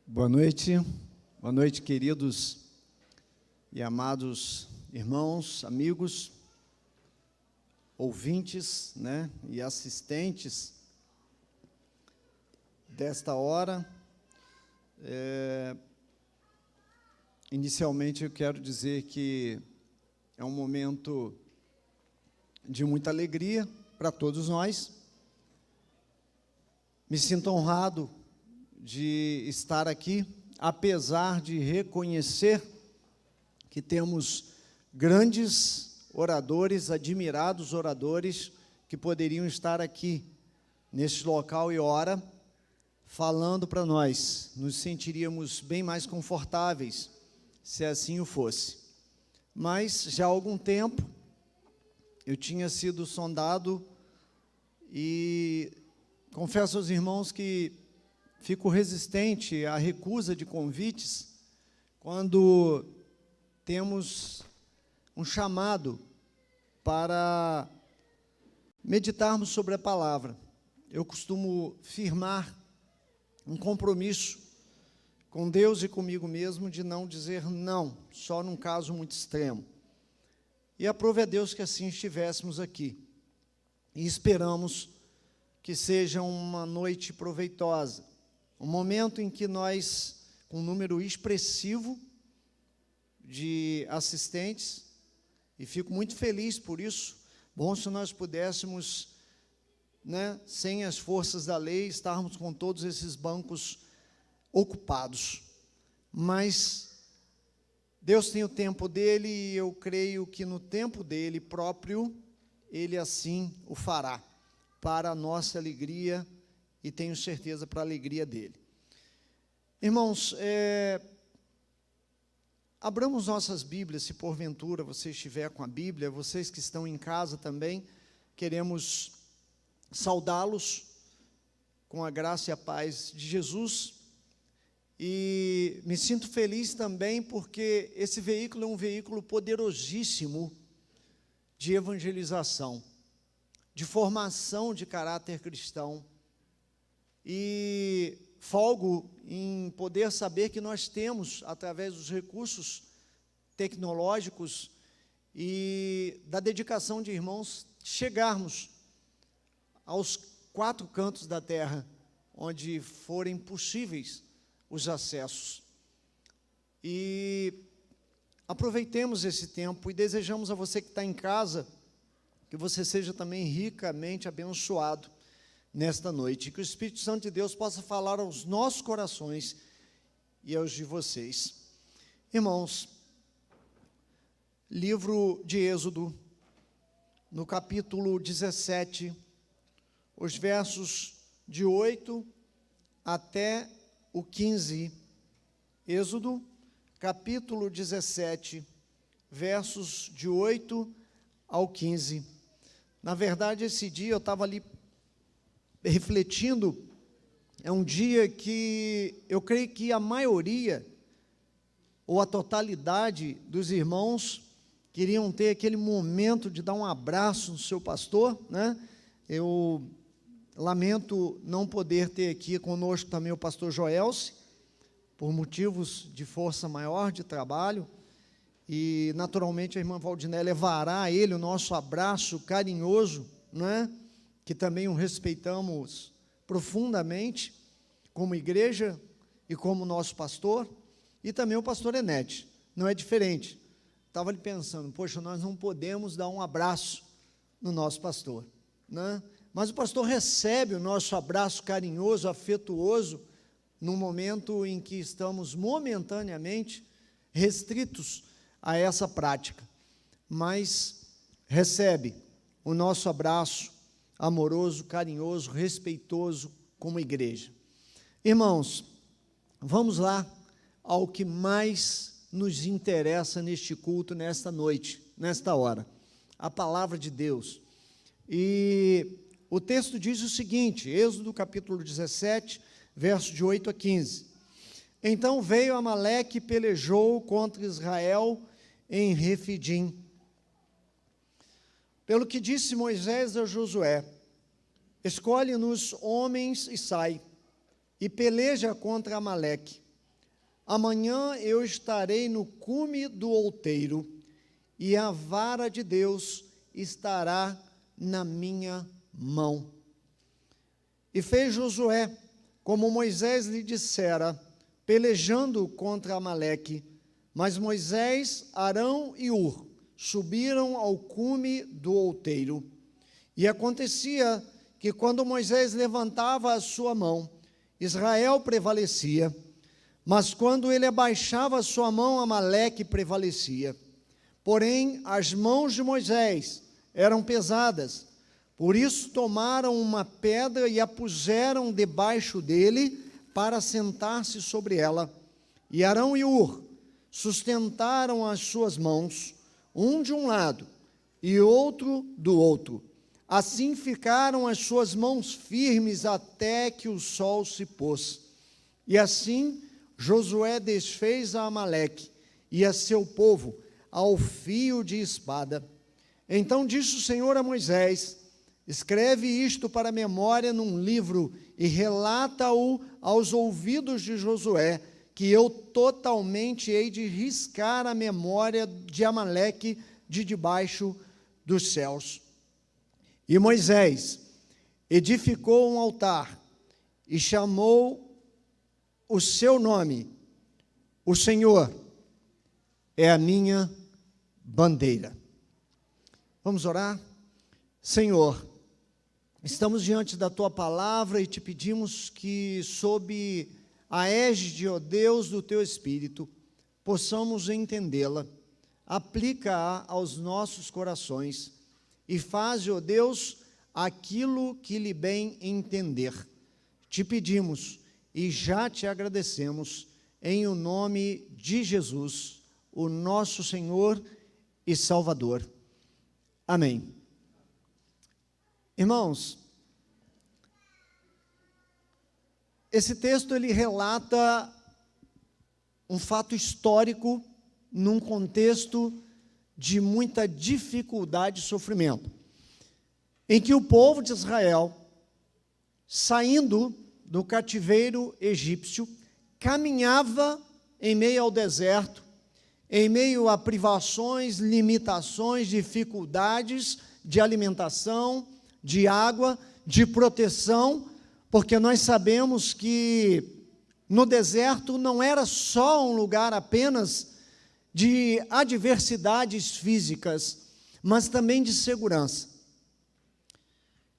Boa noite, queridos e amados irmãos, amigos, ouvintes, e assistentes desta hora. Inicialmente, eu quero dizer que é um momento de muita alegria para todos nós. Me sinto honrado de estar aqui, apesar de reconhecer que temos grandes oradores, admirados oradores, que poderiam estar aqui, neste local e hora, falando para nós. Nos sentiríamos bem mais confortáveis, se assim o fosse. Mas, já há algum tempo, eu tinha sido sondado e confesso aos irmãos que fico resistente à recusa de convites quando temos um chamado para meditarmos sobre a palavra. Eu costumo firmar um compromisso com Deus e comigo mesmo de não dizer não, só num caso muito extremo. E aprove a Deus que assim estivéssemos aqui. E esperamos que seja uma noite proveitosa. Um momento em que nós, com um número expressivo de assistentes, e fico muito feliz por isso, bom se nós pudéssemos, sem as forças da lei, estarmos com todos esses bancos ocupados. Mas Deus tem o tempo dele e eu creio que no tempo dele próprio, ele assim o fará, para a nossa alegria e tenho certeza para a alegria dele. Irmãos, abramos nossas Bíblias, se porventura você estiver com a Bíblia, vocês que estão em casa também, queremos saudá-los com a graça e a paz de Jesus, e me sinto feliz também porque esse veículo é um veículo poderosíssimo de evangelização, de formação de caráter cristão, e folgo em poder saber que nós temos, através dos recursos tecnológicos e da dedicação de irmãos, chegarmos aos 4 cantos da terra, onde forem possíveis os acessos. E aproveitemos esse tempo e desejamos a você que está em casa, que você seja também ricamente abençoado nesta noite, que o Espírito Santo de Deus possa falar aos nossos corações e aos de vocês. Irmãos, livro de Êxodo, no capítulo 17, os versos de 8 até o 15, Êxodo, capítulo 17, versos de 8 ao 15. Na verdade, esse dia eu estava ali refletindo, é um dia que eu creio que a maioria, ou a totalidade dos irmãos, queriam ter aquele momento de dar um abraço no seu pastor, Eu lamento não poder ter aqui conosco também o pastor Joelce, por motivos de força maior de trabalho, e naturalmente a irmã Valdiné levará a ele o nosso abraço carinhoso, que também o respeitamos profundamente, como igreja e como nosso pastor, e também o pastor Enete, não é diferente. Estava ali pensando, poxa, nós não podemos dar um abraço no nosso pastor, Mas o pastor recebe o nosso abraço carinhoso, afetuoso, no momento em que estamos momentaneamente restritos a essa prática, mas recebe o nosso abraço amoroso, carinhoso, respeitoso como igreja. Irmãos, vamos lá ao que mais nos interessa neste culto, nesta noite, nesta hora, a palavra de Deus. E o texto diz o seguinte, Êxodo capítulo 17, verso de 8 a 15. Então veio Amaleque e pelejou contra Israel em Refidim. Pelo que disse Moisés a Josué, escolhe-nos homens e sai, e peleja contra Amaleque. amanhã eu estarei no cume do outeiro, e a vara de Deus estará na minha mão. E fez Josué, como Moisés lhe dissera, pelejando contra Amaleque. Mas Moisés, Arão e Hur subiram ao cume do outeiro. E acontecia que, quando Moisés levantava a sua mão, Israel prevalecia, mas quando ele abaixava a sua mão, Amaleque prevalecia. Porém, as mãos de Moisés eram pesadas, por isso tomaram uma pedra e a puseram debaixo dele para sentar-se sobre ela. E Arão e Hur sustentaram as suas mãos, um de um lado e outro do outro. Assim ficaram as suas mãos firmes até que o sol se pôs. E assim Josué desfez a Amaleque e a seu povo ao fio de espada. Então disse o Senhor a Moisés: escreve isto para memória num livro e relata-o aos ouvidos de Josué, que eu totalmente hei de riscar a memória de Amaleque de debaixo dos céus. E Moisés edificou um altar e chamou o seu nome: o Senhor é a minha bandeira. Vamos orar? Senhor, estamos diante da Tua palavra e te pedimos que, sob a égide, ó Deus, do Teu Espírito, possamos entendê-la, aplica-a aos nossos corações e faz, ó Deus, aquilo que lhe bem entender. Te pedimos e já te agradecemos, em o nome de Jesus, o nosso Senhor e Salvador. Amém. Irmãos, esse texto ele relata um fato histórico num contexto de muita dificuldade e sofrimento, em que o povo de Israel, saindo do cativeiro egípcio, caminhava em meio ao deserto, em meio a privações, limitações, dificuldades de alimentação, de água, de proteção, porque nós sabemos que no deserto não era só um lugar apenas de adversidades físicas, mas também de segurança.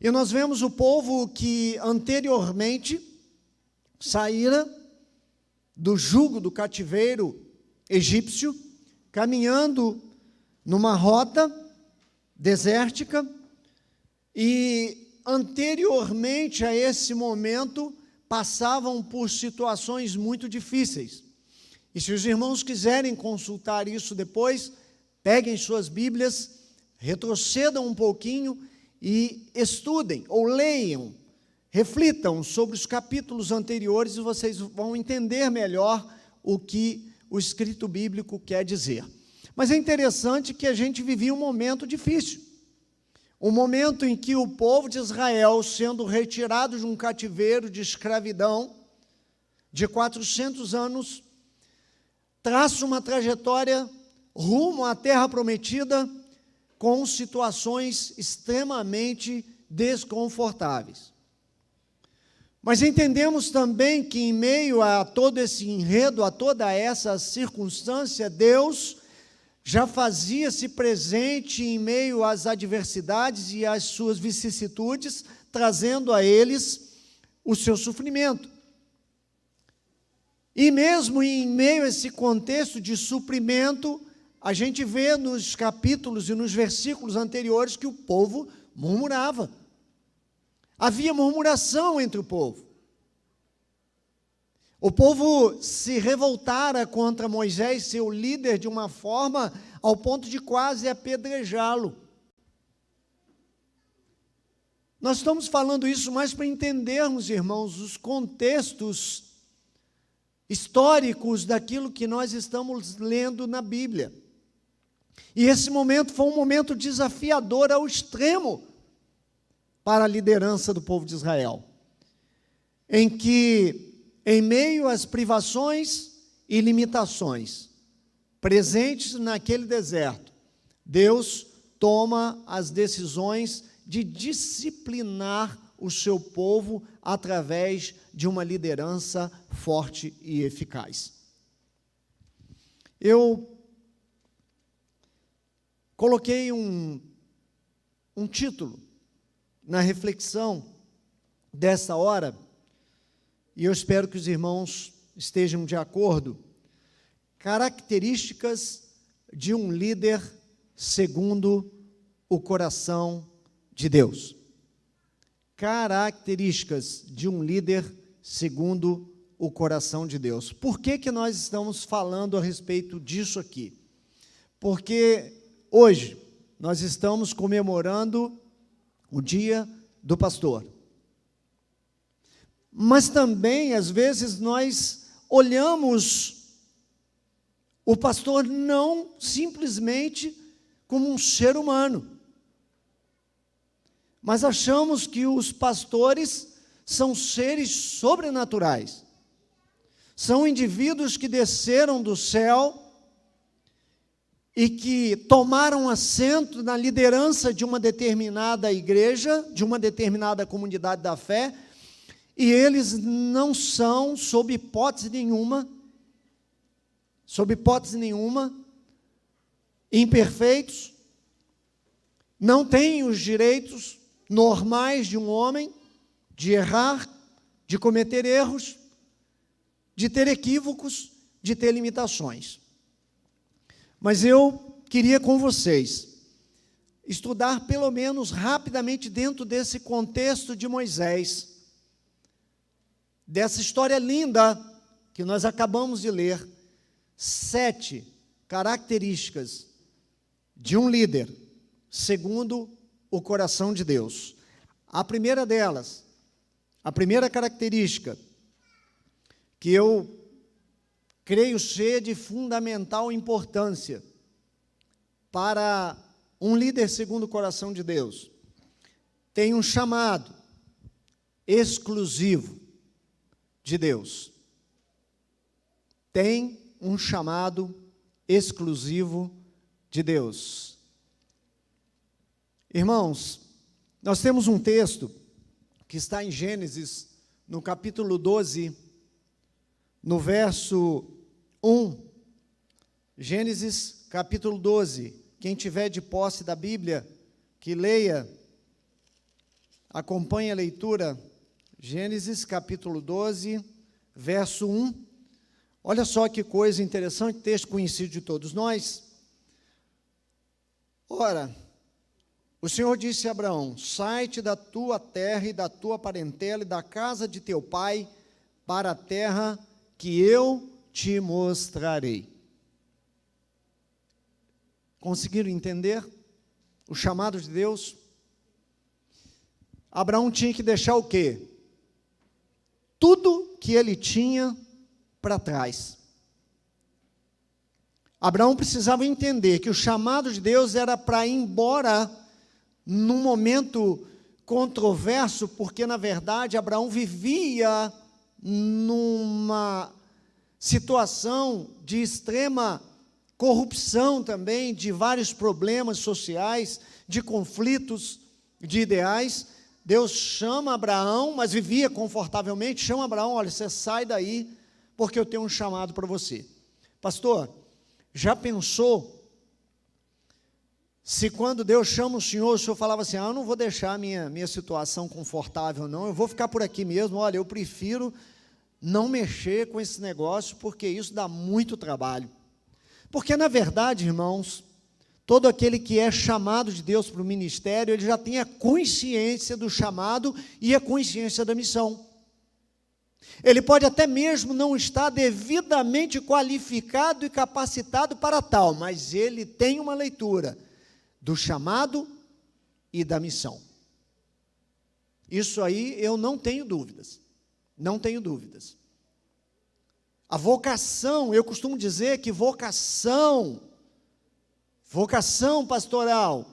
E nós vemos o povo que anteriormente saíra do jugo do cativeiro egípcio, caminhando numa rota desértica, e anteriormente a esse momento passavam por situações muito difíceis. E se os irmãos quiserem consultar isso depois, peguem suas Bíblias, retrocedam um pouquinho e estudem ou leiam, reflitam sobre os capítulos anteriores e vocês vão entender melhor o que o escrito bíblico quer dizer. Mas é interessante que a gente vivia um momento difícil, um momento em que o povo de Israel, sendo retirado de um cativeiro de escravidão de 400 anos, traça uma trajetória rumo à terra prometida com situações extremamente desconfortáveis. Mas entendemos também que, em meio a todo esse enredo, a toda essa circunstância, Deus já fazia-se presente em meio às adversidades e às suas vicissitudes, trazendo a eles o seu sofrimento. E mesmo em meio a esse contexto de suprimento, a gente vê nos capítulos e nos versículos anteriores que o povo murmurava. Havia murmuração entre o povo. O povo se revoltara contra Moisés, seu líder, de uma forma ao ponto de quase apedrejá-lo. Nós estamos falando isso mais para entendermos, irmãos, os contextos históricos daquilo que nós estamos lendo na Bíblia. E esse momento foi um momento desafiador ao extremo para a liderança do povo de Israel, em que, em meio às privações e limitações presentes naquele deserto, Deus toma as decisões de disciplinar o seu povo através de uma liderança forte e eficaz. Eu coloquei um título na reflexão dessa hora, e eu espero que os irmãos estejam de acordo: características de um líder segundo o coração de Deus. Características de um líder segundo o coração de Deus. Por que nós estamos falando a respeito disso aqui? Porque hoje nós estamos comemorando o Dia do Pastor. Mas também, às vezes, nós olhamos o pastor não simplesmente como um ser humano, mas achamos que os pastores são seres sobrenaturais, são indivíduos que desceram do céu e que tomaram assento na liderança de uma determinada igreja, de uma determinada comunidade da fé, e eles não são, sob hipótese nenhuma, imperfeitos, não têm os direitos normais de um homem, de errar, de cometer erros, de ter equívocos, de ter limitações. Mas eu queria com vocês estudar pelo menos rapidamente dentro desse contexto de Moisés, dessa história linda que nós acabamos de ler, 7 características de um líder segundo o coração de Deus. A primeira delas, a primeira característica, que eu creio ser de fundamental importância para um líder segundo o coração de Deus, tem um chamado exclusivo de Deus. Tem um chamado exclusivo de Deus. Irmãos, nós temos um texto que está em Gênesis, no capítulo 12, no verso 1. Gênesis, capítulo 12. Quem tiver de posse da Bíblia, que leia, acompanhe a leitura. Gênesis, capítulo 12, verso 1. Olha só que coisa interessante, texto conhecido de todos nós. Ora, o Senhor disse a Abraão: sai-te da tua terra e da tua parentela e da casa de teu pai para a terra que eu te mostrarei. Conseguiram entender o chamado de Deus? Abraão tinha que deixar o quê? Tudo que ele tinha para trás. Abraão precisava entender que o chamado de Deus era para ir embora num momento controverso, porque, na verdade, Abraão vivia numa situação de extrema corrupção também, de vários problemas sociais, de conflitos de ideais. Deus chama Abraão, mas vivia confortavelmente, chama Abraão: olha, você sai daí, porque eu tenho um chamado para você. Pastor, já pensou se quando Deus chama o senhor falava assim: eu não vou deixar a minha situação confortável não, eu vou ficar por aqui mesmo, olha, eu prefiro não mexer com esse negócio, porque isso dá muito trabalho. Porque, na verdade, irmãos, todo aquele que é chamado de Deus para o ministério, ele já tem a consciência do chamado e a consciência da missão. Ele pode até mesmo não estar devidamente qualificado e capacitado para tal, mas ele tem uma leitura do chamado e da missão. Isso aí eu não tenho dúvidas, não tenho dúvidas. A vocação, eu costumo dizer que vocação pastoral,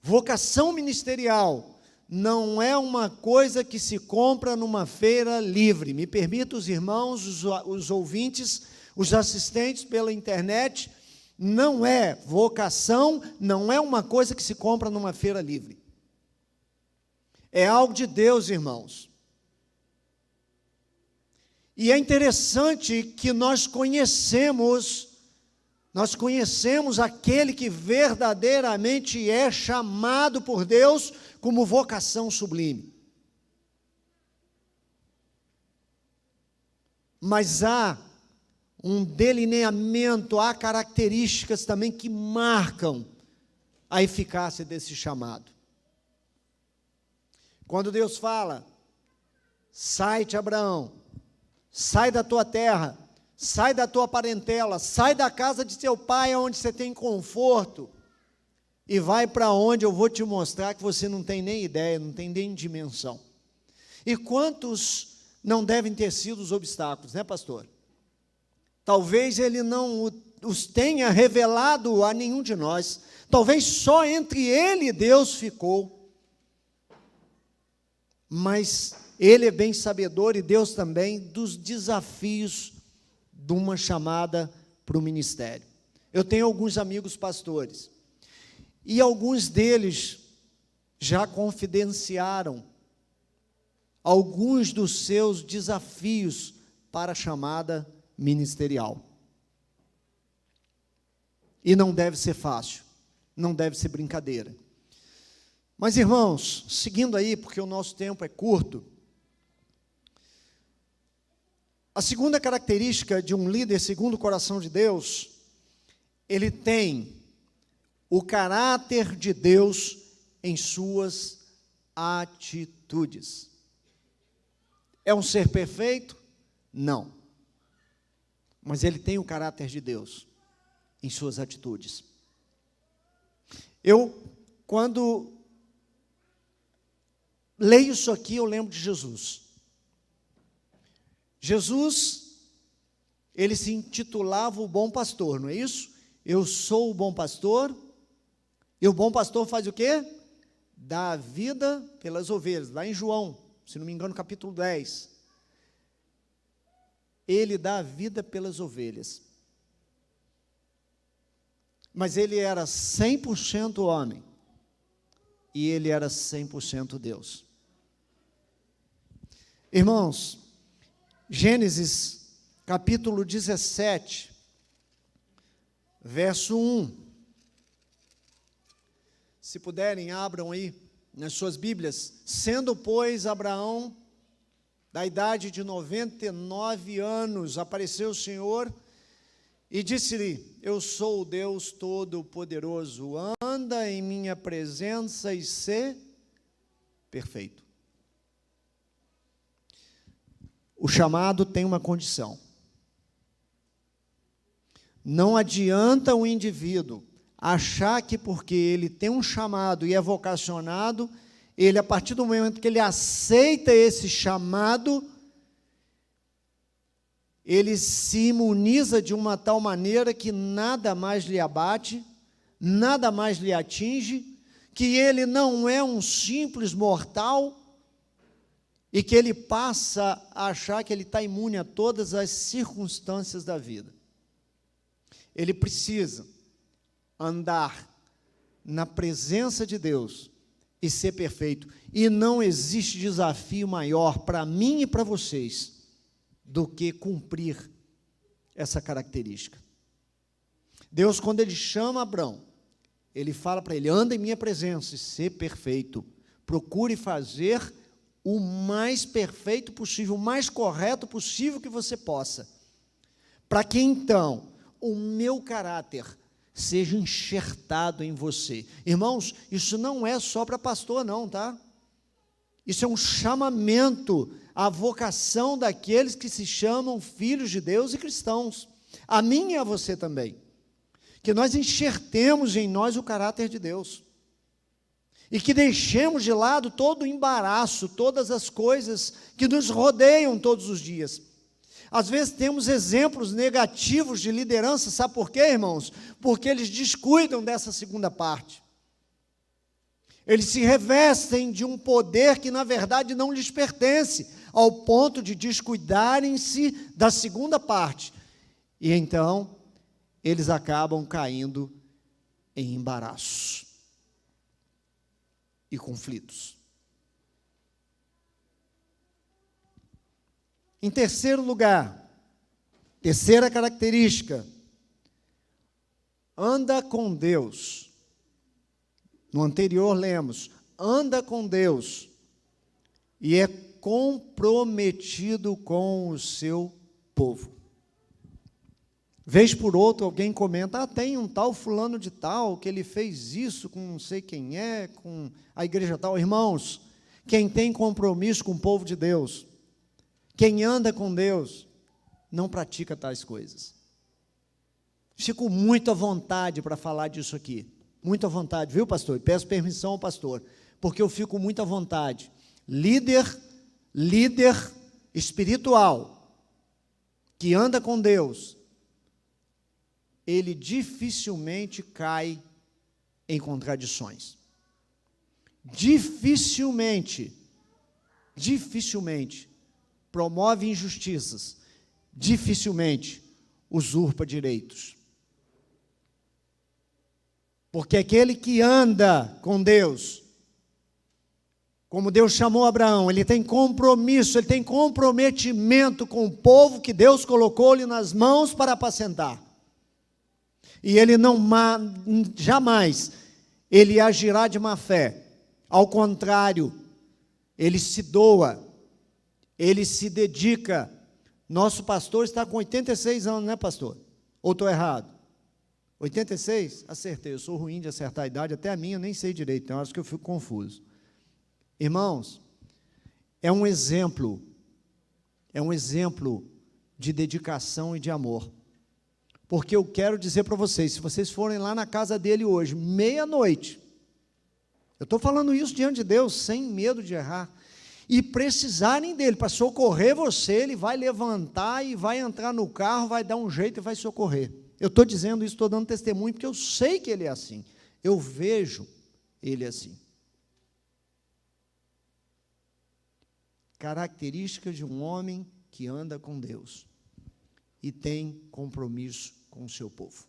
vocação ministerial, não é uma coisa que se compra numa feira livre. Me permita os irmãos, os ouvintes, os assistentes pela internet, não é vocação, não é uma coisa que se compra numa feira livre. É algo de Deus, irmãos. E é interessante que nós conhecemos aquele que verdadeiramente é chamado por Deus como vocação sublime. Mas há um delineamento, há características também que marcam a eficácia desse chamado. Quando Deus fala, sai-te, Abraão, sai da tua terra, sai da tua parentela, sai da casa de teu pai, onde você tem conforto, e vai para onde eu vou te mostrar que você não tem nem ideia, não tem nem dimensão. E quantos não devem ter sido os obstáculos, né, pastor? Talvez ele não os tenha revelado a nenhum de nós, talvez só entre ele e Deus ficou, mas ele é bem sabedor, e Deus também, dos desafios de uma chamada para o ministério. Eu tenho alguns amigos pastores, e alguns deles já confidenciaram alguns dos seus desafios para a chamada ministerial. E não deve ser fácil, não deve ser brincadeira. Mas, irmãos, seguindo aí, porque o nosso tempo é curto, a segunda característica de um líder segundo o coração de Deus, ele tem o caráter de Deus em suas atitudes. É um ser perfeito? Não. Mas ele tem o caráter de Deus em suas atitudes. Quando leio isso aqui, eu lembro de Jesus. Jesus, ele se intitulava o bom pastor, não é isso? Eu sou o bom pastor, e o bom pastor faz o quê? Dá a vida pelas ovelhas, lá em João, se não me engano, capítulo 10. Ele dá a vida pelas ovelhas. Mas ele era 100% homem, e ele era 100% Deus. Irmãos, Gênesis, capítulo 17, verso 1. Se puderem, abram aí nas suas Bíblias. Sendo, pois, Abraão, da idade de 99 anos, apareceu o Senhor e disse-lhe: eu sou o Deus Todo-Poderoso, anda em minha presença e sê perfeito. O chamado tem uma condição. Não adianta o indivíduo achar que porque ele tem um chamado e é vocacionado, ele, a partir do momento que ele aceita esse chamado, ele se imuniza de uma tal maneira que nada mais lhe abate, nada mais lhe atinge, que ele não é um simples mortal, e que ele passa a achar que ele está imune a todas as circunstâncias da vida. Ele precisa andar na presença de Deus e ser perfeito. E não existe desafio maior para mim e para vocês do que cumprir essa característica. Deus, quando ele chama Abraão, ele fala para ele: anda em minha presença e ser perfeito. Procure fazer o mais perfeito possível, o mais correto possível que você possa, para que então o meu caráter seja enxertado em você. Irmãos, isso não é só para pastor não, tá? Isso é um chamamento à vocação daqueles que se chamam filhos de Deus e cristãos, a mim e a você também, que nós enxertemos em nós o caráter de Deus, e que deixemos de lado todo o embaraço, todas as coisas que nos rodeiam todos os dias. Às vezes temos exemplos negativos de liderança, sabe por quê, irmãos? Porque eles descuidam dessa segunda parte. Eles se revestem de um poder que na verdade não lhes pertence, ao ponto de descuidarem-se da segunda parte. E então, eles acabam caindo em embaraços e conflitos. Em terceiro lugar, terceira característica, anda com Deus. No anterior lemos, anda com Deus e é comprometido com o seu povo. Vez por outra alguém comenta, tem um tal fulano de tal, que ele fez isso com não sei quem é, com a igreja tal. Irmãos, quem tem compromisso com o povo de Deus, quem anda com Deus, não pratica tais coisas. Fico muito à vontade para falar disso aqui, muito à vontade, viu, pastor? E peço permissão ao pastor, porque eu fico muito à vontade. Líder espiritual, que anda com Deus, ele dificilmente cai em contradições. Dificilmente promove injustiças, dificilmente usurpa direitos. Porque aquele que anda com Deus, como Deus chamou Abraão, ele tem compromisso, ele tem comprometimento com o povo que Deus colocou-lhe nas mãos para apacentar. E ele jamais, ele agirá de má fé. Ao contrário, ele se doa, ele se dedica. Nosso pastor está com 86 anos, né, pastor? Ou estou errado? 86? Acertei, eu sou ruim de acertar a idade, até a minha eu nem sei direito, então acho que eu fico confuso. Irmãos, é um exemplo de dedicação e de amor. Porque eu quero dizer para vocês, se vocês forem lá na casa dele hoje, meia-noite, eu estou falando isso diante de Deus, sem medo de errar, e precisarem dele para socorrer você, ele vai levantar e vai entrar no carro, vai dar um jeito e vai socorrer. Eu estou dizendo isso, estou dando testemunho, porque eu sei que ele é assim, eu vejo ele assim. Característica de um homem que anda com Deus e tem compromisso com o seu povo.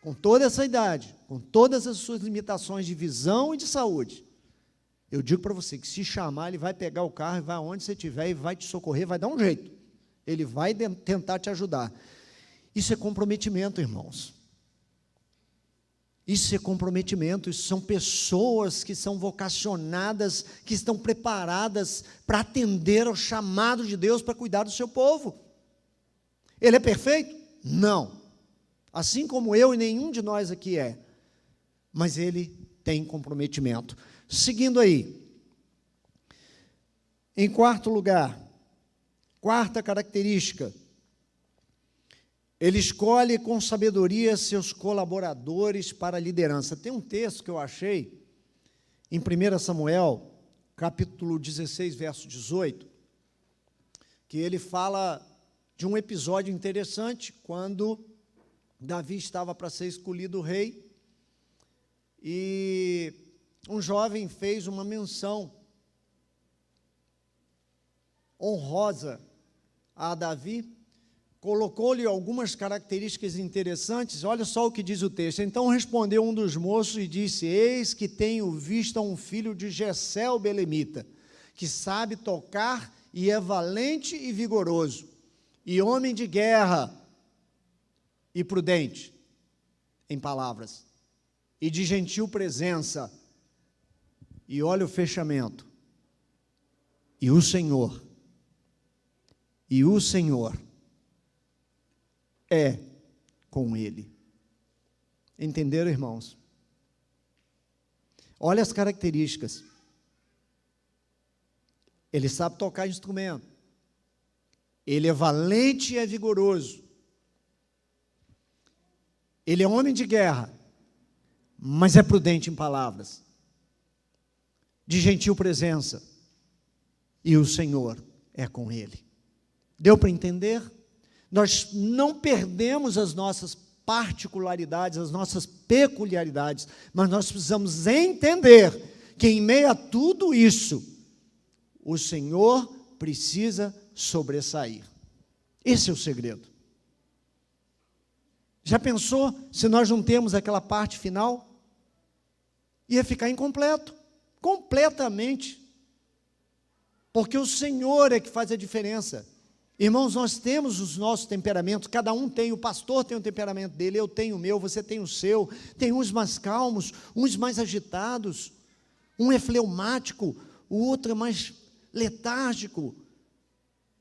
Com toda essa idade, com todas as suas limitações de visão e de saúde, eu digo para você que se chamar, ele vai pegar o carro e vai aonde você estiver e vai te socorrer, vai dar um jeito. Ele vai tentar te ajudar. Isso é comprometimento, irmãos. Isso é comprometimento, isso são pessoas que são vocacionadas, que estão preparadas para atender ao chamado de Deus para cuidar do seu povo. Ele é perfeito? Não. Assim como eu e nenhum de nós aqui é. Mas ele tem comprometimento. Seguindo aí. Em quarto lugar, quarta característica, ele escolhe com sabedoria seus colaboradores para a liderança. Tem um texto que eu achei em 1 Samuel, capítulo 16, verso 18, que ele fala de um episódio interessante, quando Davi estava para ser escolhido rei, e um jovem fez uma menção honrosa a Davi, colocou-lhe algumas características interessantes. Olha só o que diz o texto. Então respondeu um dos moços e disse: eis que tenho visto um filho de Jessé o belemita, que sabe tocar e é valente e vigoroso, e homem de guerra e prudente em palavras, e de gentil presença. E olha o fechamento. E o Senhor é com ele. Entenderam, irmãos? Olha as características. Ele sabe tocar instrumento. Ele é valente e é vigoroso. Ele é homem de guerra, mas é prudente em palavras. De gentil presença. E o Senhor é com ele. Deu para entender? Nós não perdemos as nossas particularidades, as nossas peculiaridades, mas nós precisamos entender que em meio a tudo isso, o Senhor precisa sobressair. Esse é o segredo. Já pensou se nós não temos aquela parte final? Ia ficar incompleto, completamente. Porque o Senhor é que faz a diferença. Irmãos, nós temos os nossos temperamentos, cada um tem, o pastor tem o temperamento dele, eu tenho o meu, você tem o seu, tem uns mais calmos, uns mais agitados, um é fleumático, o outro é mais letárgico,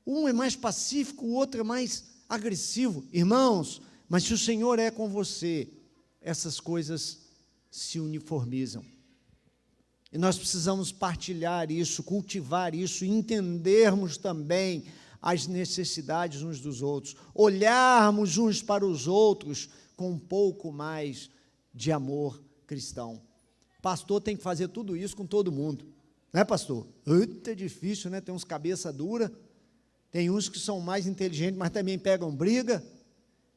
um é mais pacífico, o outro é mais agressivo. Irmãos, mas se o Senhor é com você, essas coisas se uniformizam. E nós precisamos partilhar isso, cultivar isso, entendermos também as necessidades uns dos outros, olharmos uns para os outros com um pouco mais de amor cristão. Pastor tem que fazer tudo isso com todo mundo, não é, pastor? É difícil, né? Tem uns cabeça dura, tem uns que são mais inteligentes, mas também pegam briga,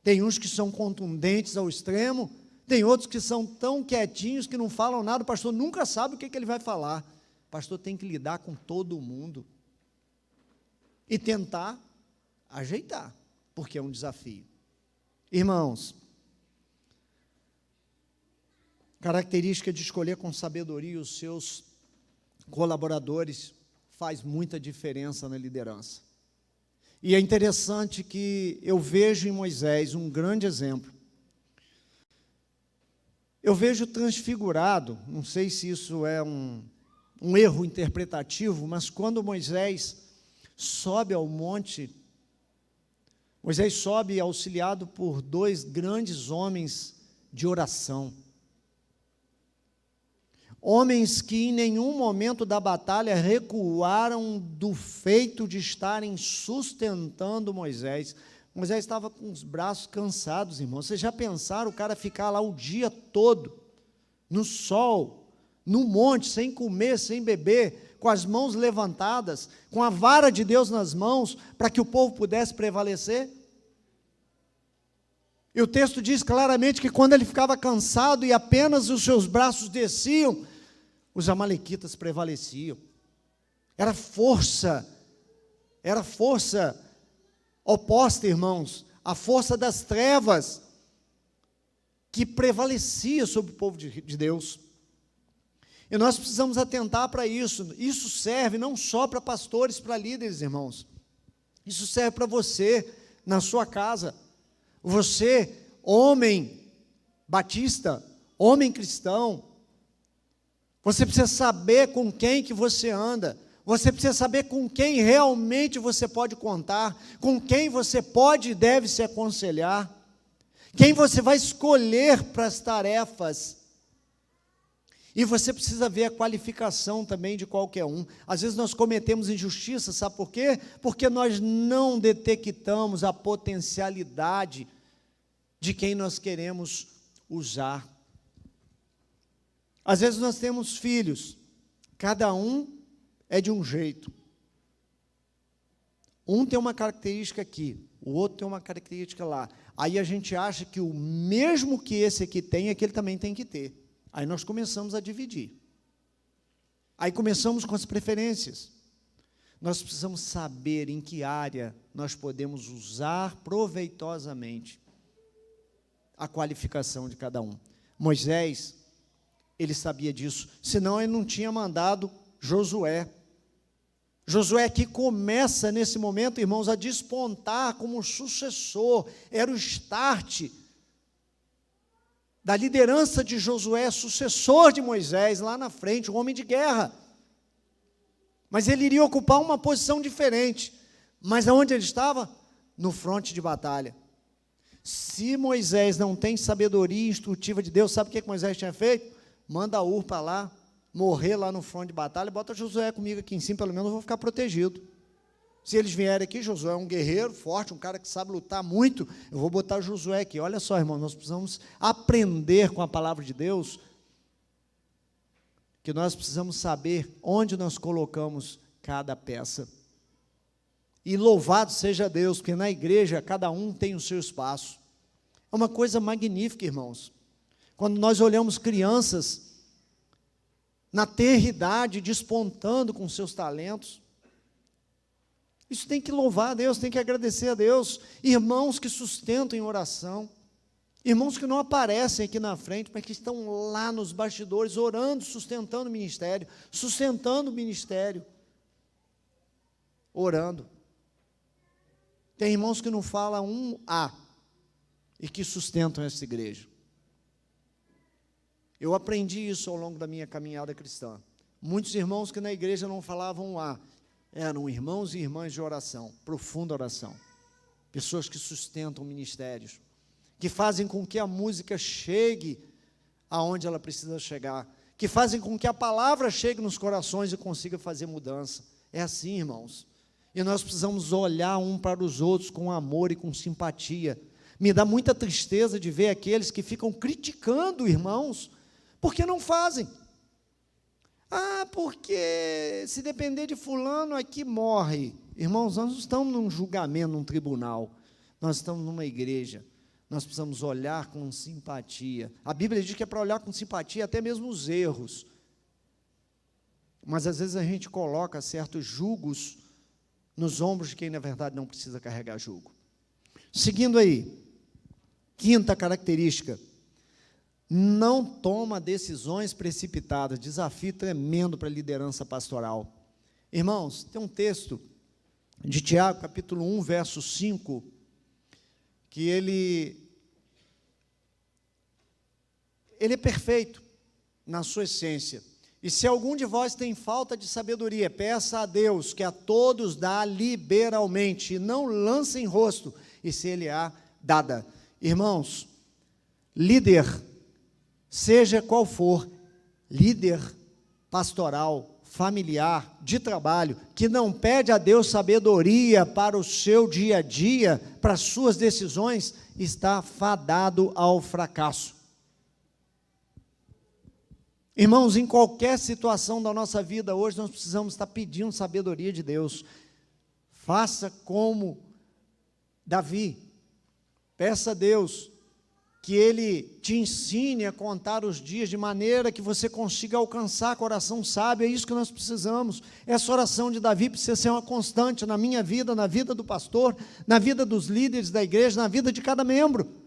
tem uns que são contundentes ao extremo, tem outros que são tão quietinhos que não falam nada, o pastor nunca sabe o que ele vai falar. O pastor tem que lidar com todo mundo e tentar ajeitar, porque é um desafio. Irmãos, característica de escolher com sabedoria os seus colaboradores faz muita diferença na liderança. E é interessante que eu vejo em Moisés um grande exemplo. Eu vejo transfigurado, não sei se isso é um erro interpretativo, mas quando Moisés sobe ao monte, Moisés sobe auxiliado por dois grandes homens de oração. Homens que em nenhum momento da batalha recuaram do feito de estarem sustentando Moisés. Moisés estava com os braços cansados, irmãos. Vocês já pensaram o cara ficar lá o dia todo, no sol, no monte, sem comer, sem beber, com as mãos levantadas, com a vara de Deus nas mãos, para que o povo pudesse prevalecer? E o texto diz claramente que quando ele ficava cansado e apenas os seus braços desciam, os amalequitas prevaleciam. Era força oposta, irmãos, a força das trevas que prevalecia sobre o povo de Deus. E nós precisamos atentar para isso. Isso serve não só para pastores, para líderes, irmãos. Isso serve para você, na sua casa. Você, homem batista, homem cristão, você precisa saber com quem que você anda. Você precisa saber com quem realmente você pode contar, com quem você pode e deve se aconselhar, quem você vai escolher para as tarefas. E você precisa ver a qualificação também de qualquer um. Às vezes nós cometemos injustiça, sabe por quê? Porque nós não detectamos a potencialidade de quem nós queremos usar. Às vezes nós temos filhos, cada um é de um jeito. Um tem uma característica aqui, o outro tem uma característica lá. Aí a gente acha que o mesmo que esse aqui tem, é que ele também tem que ter. Aí nós começamos a dividir. Aí começamos com as preferências. Nós precisamos saber em que área nós podemos usar proveitosamente a qualificação de cada um. Moisés, ele sabia disso, senão ele não tinha mandado Josué. Josué que começa nesse momento, irmãos, a despontar como sucessor, era o start da liderança de Josué, sucessor de Moisés, lá na frente, um homem de guerra. Mas ele iria ocupar uma posição diferente. Mas aonde ele estava? No fronte de batalha. Se Moisés não tem sabedoria instrutiva de Deus, sabe o que Moisés tinha feito? Manda Ur para lá, morrer lá no fronte de batalha, bota Josué comigo aqui em cima, pelo menos eu vou ficar protegido. Se eles vierem aqui, Josué é um guerreiro forte, um cara que sabe lutar muito, eu vou botar Josué aqui. Olha só, irmão, nós precisamos aprender com a palavra de Deus, que nós precisamos saber onde nós colocamos cada peça. E louvado seja Deus, porque na igreja cada um tem o seu espaço. É uma coisa magnífica, irmãos. Quando nós olhamos crianças na tenridade, despontando com seus talentos, isso tem que louvar a Deus, tem que agradecer a Deus. Irmãos que sustentam em oração, Irmãos que não aparecem aqui na frente, mas que estão lá nos bastidores, orando, sustentando o ministério, orando. Tem irmãos que não falam um A e que sustentam essa igreja. Eu aprendi isso ao longo da minha caminhada cristã. Muitos irmãos que na igreja não falavam um A, eram irmãos e irmãs de oração, profunda oração. Pessoas que sustentam ministérios, que fazem com que a música chegue aonde ela precisa chegar, que fazem com que a palavra chegue nos corações e consiga fazer mudança. É assim, irmãos. E nós precisamos olhar um para os outros com amor e com simpatia. Me dá muita tristeza de ver aqueles que ficam criticando irmãos, porque não fazem. Ah, porque se depender de fulano aqui morre. Irmãos, nós não estamos num julgamento, num tribunal. Nós estamos numa igreja. Nós precisamos olhar com simpatia. A Bíblia diz que é para olhar com simpatia até mesmo os erros. Mas às vezes a gente coloca certos julgos nos ombros de quem na verdade não precisa carregar jugo. Seguindo aí, quinta característica, não toma decisões precipitadas. Desafio tremendo para a liderança pastoral. Irmãos, tem um texto de Tiago, capítulo 1, verso 5, que ele é perfeito na sua essência. E se algum de vós tem falta de sabedoria, peça a Deus, que a todos dá liberalmente, e não lance em rosto, e se ele há dada. Irmãos, líder, seja qual for, líder pastoral, familiar, de trabalho, que não pede a Deus sabedoria para o seu dia a dia, para as suas decisões, está fadado ao fracasso. Irmãos, em qualquer situação da nossa vida hoje, nós precisamos estar pedindo sabedoria de Deus. Faça como Davi, peça a Deus que Ele te ensine a contar os dias de maneira que você consiga alcançar coração sábio. É isso que nós precisamos. Essa oração de Davi precisa ser uma constante na minha vida, na vida do pastor, na vida dos líderes da igreja, na vida de cada membro.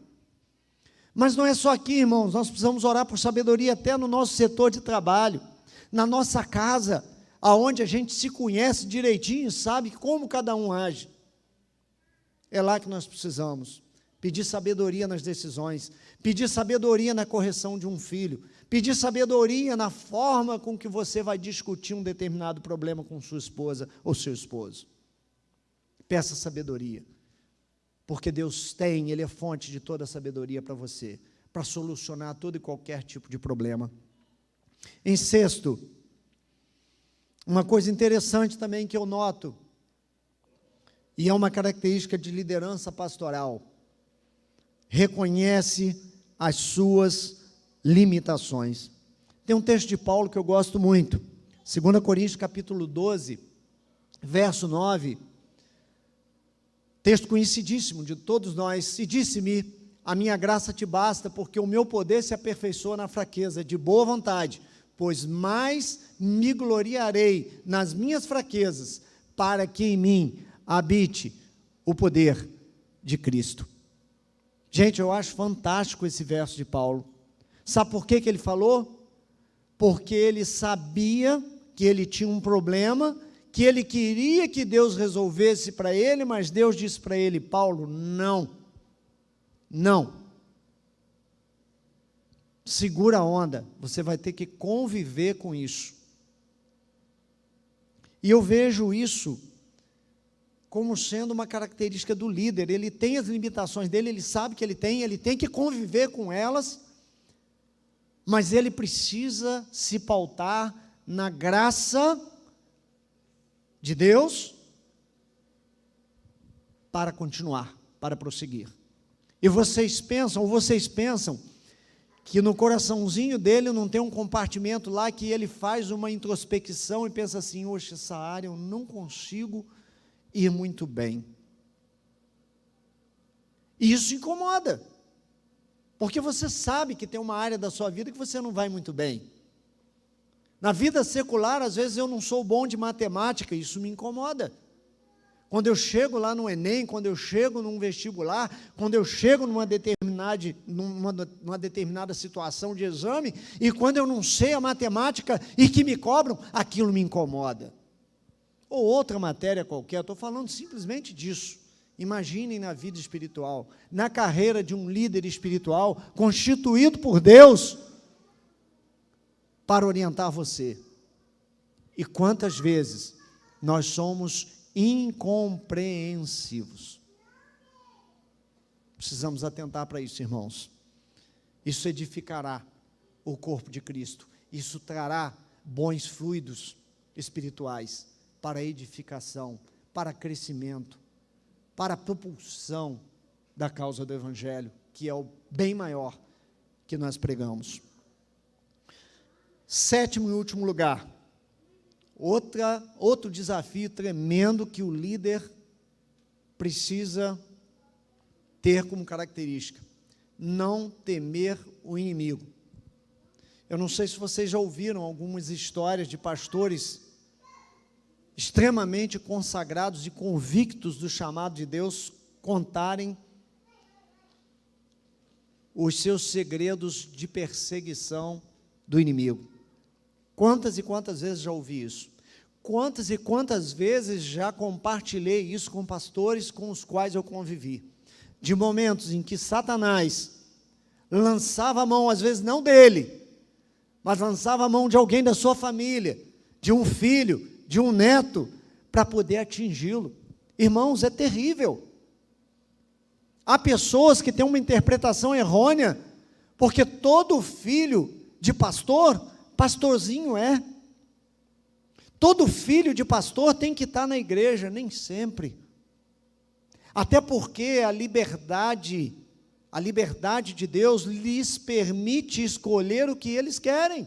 Mas não é só aqui, irmãos, nós precisamos orar por sabedoria até no nosso setor de trabalho, na nossa casa, aonde a gente se conhece direitinho, sabe como cada um age. É lá que nós precisamos pedir sabedoria nas decisões, pedir sabedoria na correção de um filho, pedir sabedoria na forma com que você vai discutir um determinado problema com sua esposa ou seu esposo. Peça sabedoria. Porque Deus tem, Ele é fonte de toda a sabedoria para você, para solucionar todo e qualquer tipo de problema. Em sexto, uma coisa interessante também que eu noto, e é uma característica de liderança pastoral, reconhece as suas limitações. Tem um texto de Paulo que eu gosto muito, 2 Coríntios capítulo 12, verso 9, texto conhecidíssimo de todos nós. E disse-me, a minha graça te basta, porque o meu poder se aperfeiçoa na fraqueza, de boa vontade, pois mais me gloriarei nas minhas fraquezas, para que em mim habite o poder de Cristo. Gente, eu acho fantástico esse verso de Paulo. Sabe por que ele falou? Porque ele sabia que ele tinha um problema, que ele queria que Deus resolvesse para ele, mas Deus disse para ele, Paulo, não, segura a onda, você vai ter que conviver com isso. E eu vejo isso como sendo uma característica do líder. Ele tem as limitações dele, ele sabe que ele tem que conviver com elas, mas ele precisa se pautar na graça de Deus para continuar, para prosseguir. E vocês pensam que no coraçãozinho dele não tem um compartimento lá que ele faz uma introspecção e pensa assim, oxe, essa área eu não consigo ir muito bem. E isso incomoda, porque você sabe que tem uma área da sua vida que você não vai muito bem. Na vida secular, às vezes eu não sou bom de matemática, isso me incomoda. Quando eu chego lá no Enem, quando eu chego num vestibular, quando eu chego numa determinada situação de exame, e quando eu não sei a matemática e que me cobram, aquilo me incomoda. Ou outra matéria qualquer, estou falando simplesmente disso. Imaginem na vida espiritual, na carreira de um líder espiritual, constituído por Deus, para orientar você. E quantas vezes nós somos incompreensivos. Precisamos atentar para isso, irmãos. Isso edificará o corpo de Cristo. Isso trará bons fluidos espirituais para edificação, para crescimento, para a propulsão da causa do Evangelho, que é o bem maior que nós pregamos. Sétimo e último lugar, outro desafio tremendo que o líder precisa ter como característica: não temer o inimigo. Eu não sei se vocês já ouviram algumas histórias de pastores extremamente consagrados e convictos do chamado de Deus contarem os seus segredos de perseguição do inimigo. Quantas e quantas vezes já ouvi isso? Quantas e quantas vezes já compartilhei isso com pastores com os quais eu convivi? De momentos em que Satanás lançava a mão, às vezes não dele, mas lançava a mão de alguém da sua família, de um filho, de um neto, para poder atingi-lo. Irmãos, é terrível. Há pessoas que têm uma interpretação errônea, porque todo filho de pastor, pastorzinho é. Todo filho de pastor tem que estar na igreja, nem sempre. Até porque a liberdade de Deus lhes permite escolher o que eles querem.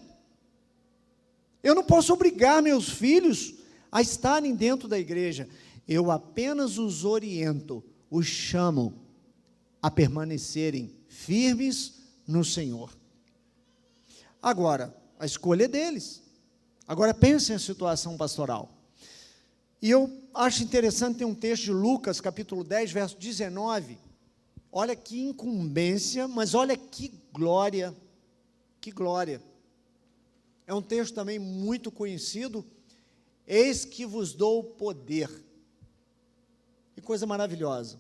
Eu não posso obrigar meus filhos a estarem dentro da igreja. Eu apenas os oriento, os chamo a permanecerem firmes no Senhor. Agora, a escolha é deles. Agora pensem a situação pastoral. E eu acho interessante, tem um texto de Lucas, capítulo 10, verso 19. Olha que incumbência, mas olha que glória, que glória. É um texto também muito conhecido. Eis que vos dou poder. Que coisa maravilhosa.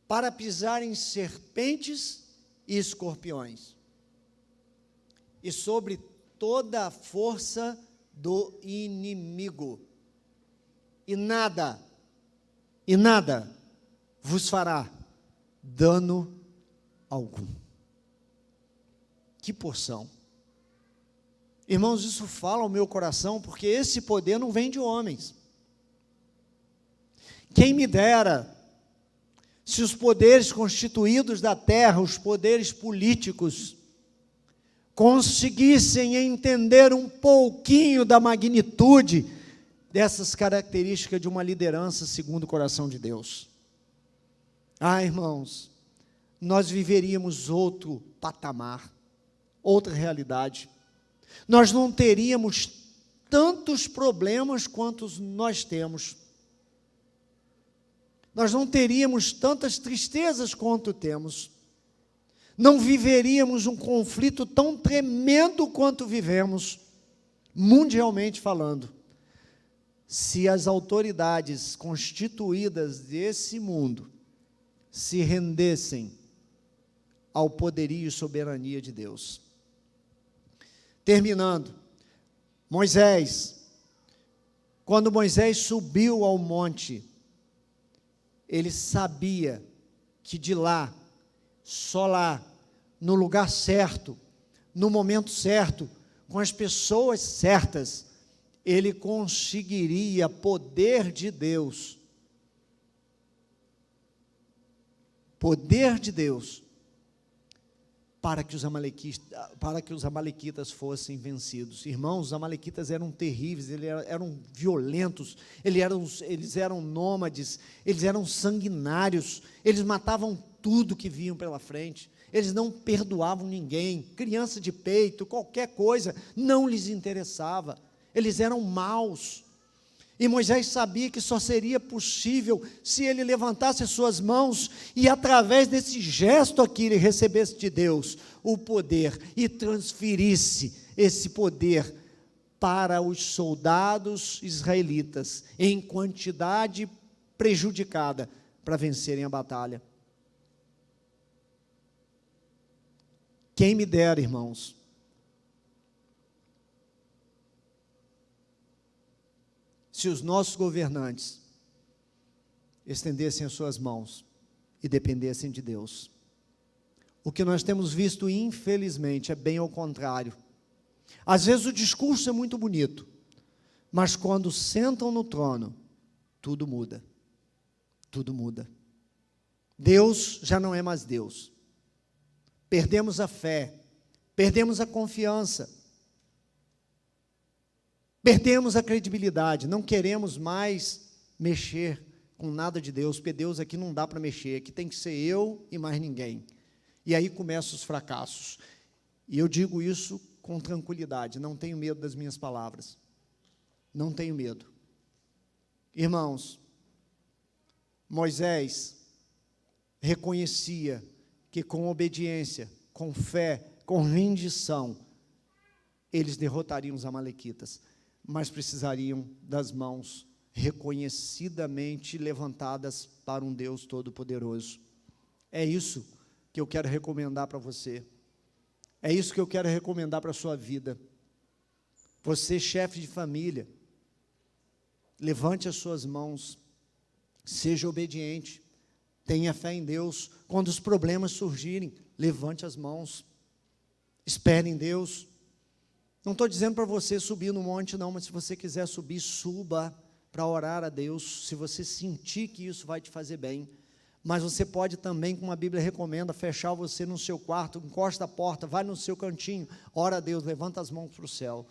Para pisar em serpentes e escorpiões. E sobre toda a força do inimigo. E nada vos fará dano algum. Que porção. Irmãos, isso fala ao meu coração, porque esse poder não vem de homens. Quem me dera, se os poderes constituídos da terra, os poderes políticos, conseguissem entender um pouquinho da magnitude dessas características de uma liderança segundo o coração de Deus. Ah, irmãos, nós viveríamos outro patamar, outra realidade. Nós não teríamos tantos problemas quantos nós temos. Nós não teríamos tantas tristezas quanto temos. Não viveríamos um conflito tão tremendo quanto vivemos, mundialmente falando, se as autoridades constituídas desse mundo se rendessem ao poderio e soberania de Deus. Terminando, quando Moisés subiu ao monte, ele sabia que de lá, só lá, no lugar certo, no momento certo, com as pessoas certas, ele conseguiria poder de Deus. Poder de Deus para que os amalequitas fossem vencidos. Irmãos, os amalequitas eram terríveis, eles eram violentos, eles eram nômades, eles eram sanguinários, eles matavam tudo que vinham pela frente, eles não perdoavam ninguém, criança de peito, qualquer coisa, não lhes interessava, eles eram maus. E Moisés sabia que só seria possível se ele levantasse as suas mãos e, através desse gesto aqui, ele recebesse de Deus o poder e transferisse esse poder para os soldados israelitas em quantidade prejudicada para vencerem a batalha. Quem me dera, irmãos, se os nossos governantes estendessem as suas mãos e dependessem de Deus. O que nós temos visto, infelizmente, é bem ao contrário. Às vezes o discurso é muito bonito, mas quando sentam no trono, tudo muda. Tudo muda. Deus já não é mais Deus. Perdemos a fé, perdemos a confiança, perdemos a credibilidade, não queremos mais mexer com nada de Deus, porque Deus aqui não dá para mexer, aqui tem que ser eu e mais ninguém. E aí começam os fracassos. E eu digo isso com tranquilidade, não tenho medo das minhas palavras, não tenho medo. Irmãos, Moisés reconhecia que com obediência, com fé, com rendição, eles derrotariam os amalequitas, mas precisariam das mãos reconhecidamente levantadas para um Deus Todo-Poderoso. É isso que eu quero recomendar para você. É isso que eu quero recomendar para a sua vida. Você, chefe de família, levante as suas mãos, seja obediente, tenha fé em Deus. Quando os problemas surgirem, levante as mãos, espere em Deus. Não estou dizendo para você subir no monte, não, mas se você quiser subir, suba para orar a Deus, se você sentir que isso vai te fazer bem. Mas você pode também, como a Bíblia recomenda, fechar você no seu quarto, encosta a porta, vai no seu cantinho, ora a Deus, levanta as mãos para o céu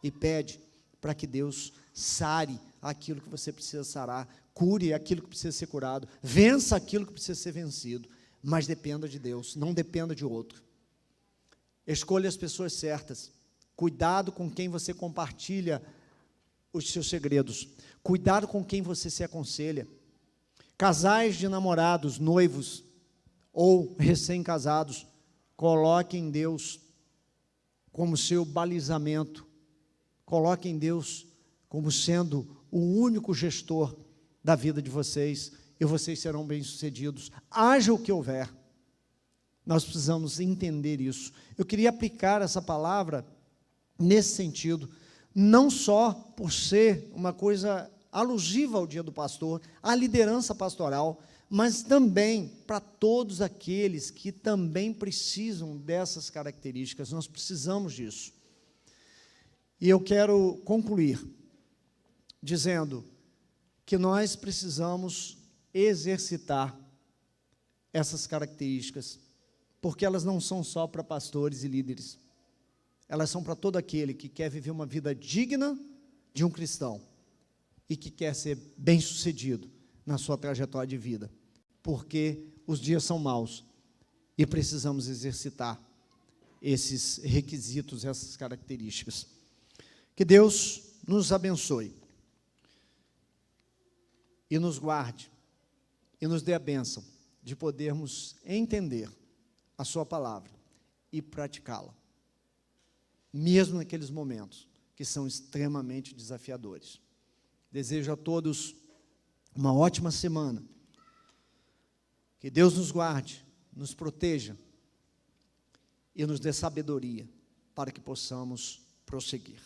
e pede para que Deus sare aquilo que você precisa sarar, cure aquilo que precisa ser curado, vença aquilo que precisa ser vencido, mas dependa de Deus, não dependa de outro. Escolha as pessoas certas, cuidado com quem você compartilha os seus segredos, cuidado com quem você se aconselha. Casais de namorados, noivos ou recém-casados, coloquem Deus como seu balizamento, coloquem Deus como sendo o único gestor da vida de vocês, e vocês serão bem-sucedidos, haja o que houver. Nós precisamos entender isso. Eu queria aplicar essa palavra nesse sentido, não só por ser uma coisa alusiva ao dia do pastor, à liderança pastoral, mas também para todos aqueles que também precisam dessas características. Nós precisamos disso. E eu quero concluir dizendo que nós precisamos exercitar essas características, porque elas não são só para pastores e líderes, elas são para todo aquele que quer viver uma vida digna de um cristão e que quer ser bem-sucedido na sua trajetória de vida, porque os dias são maus e precisamos exercitar esses requisitos, essas características. Que Deus nos abençoe e nos guarde e nos dê a bênção de podermos entender a sua palavra e praticá-la, mesmo naqueles momentos que são extremamente desafiadores. Desejo a todos uma ótima semana. Que Deus nos guarde, nos proteja e nos dê sabedoria para que possamos prosseguir.